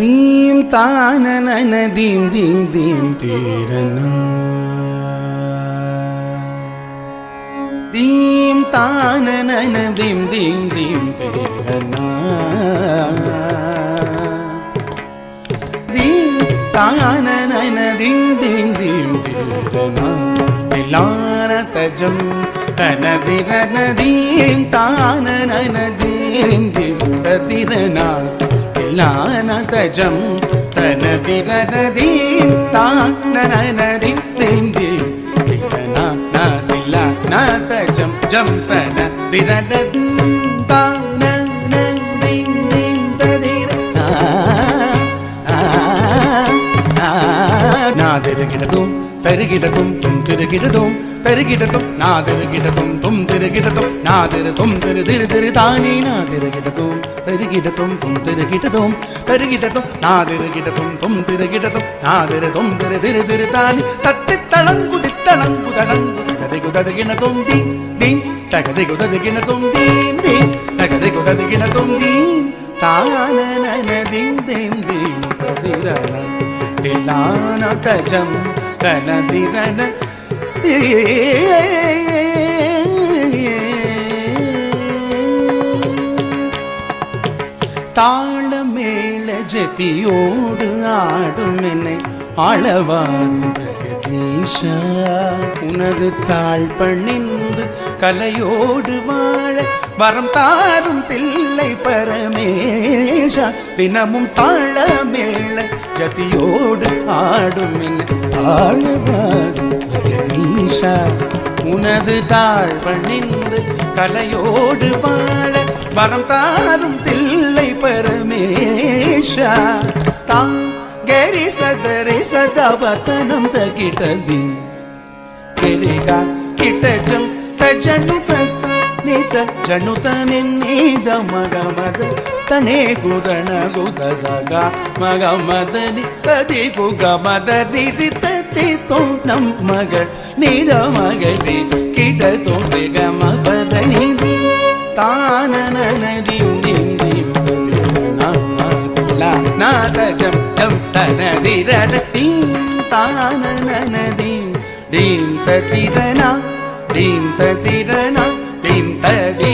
ದೀಂ ತಾನನನ ದೀಂ ದೀಂ ದೀಂ ತೀರನ ದೀಂ ತಾನನನ ದೀಂ ದೀಂ ದೀಂ ತೀರನ ದೀಂ ತಾನನನ ದೀಂ ದೀಂ ದೀಂ ತೀರನ ತಿಲಾನ ತಜಂ ತನದಿರನ ದೀಂ ತಾನನನ ದೀಂ ದೀಂ ತದಿರನ ತಿಲಾನ ತಜಂ ತನದಿರನ ದೀಂ ತಾನನನ ದೀಂ ದೀಂ ದೀಂ ತಿರನ ನ ತಿಲ ನ ತಜಂ ಜಂ ತನ ದಿರನ ದೀಂ ತಾನನ ದೀಂ ದೀಂ ತದಿರನ ನಾದಿರಗಿಡದುಂ ತರಿಗಿಡದುಂ ತುಂ ತಿರುಗಿಡದುಂ ತರಿಗಿಡದುಂ ನಾದಿರಗಿಡದುಂ ತುಂ ತಿರುಗಿಡದುಂ ನಾದಿರದುಂ ತಿರು ತಿರು ತಾನಿ ನಾದಿರಗಿಡದುಂ ತರಿಗಿಡದುಂ ತುಂ ತಿರುಗಿಡದುಂ ತರಿಗಿಡದುಂ ನಾದಿರಗಿಡದುಂ ತುಂ ತಿರುಗಿಡದುಂ ನಾದಿರದುಂ ತಿರು ತಿರು ತಾನಿ ತತ್ತಿ ತಳಂಗು ದಿತ್ತಳಂಗು ತಳಂಗು ತಗದಿಗು ತದಗಿಣದುಂ ದೀಂ ದೀಂ ತಗದಿಗು ತದಗಿಣದುಂ ದೀಂ ದೀಂ ತಗದಿಗು ತದಗಿಣದುಂ ದೀಂ ತಾನನನ ದೀಂ ದೀಂ ದೀಂ ತದಿರನ ತಿಲಾನ ತಜಂ ತನದಿರನ தாளமேள ஜதியோடு ஆடும் என்னை ஆளவாரும் பிரகதீஷா உனது தாழ் பணிந்து கலையோடு வாழ வரம் தாரும் தில்லை பரமேஷா தினமும் தாளமேள ஜதியோடு ஆடும் என்னை ஆளவாரும் பிரகதீஷா உனது தாழ் பணிந்து கலையோடு வாழ வரம் தாரும் தில்லை பரமேஷா தாம் கரி சதரி சதவதனம் தகிடதி கரிகா கிட்டஜம் தஜனு தசனித ஜனுத நின்னித மகமத தனே குதன குத சகா மகமதனி ததி குகமதனி ததி தோணம் மகள் நீத மகதி கிட தோன்றி கமபதனி தானனன தீம் தீம் தீம் நாதஜம் ஜம் தனதிரன தீம் தானனன தீம் தீம் ததிரன தீம் ததிரன தீம் ததி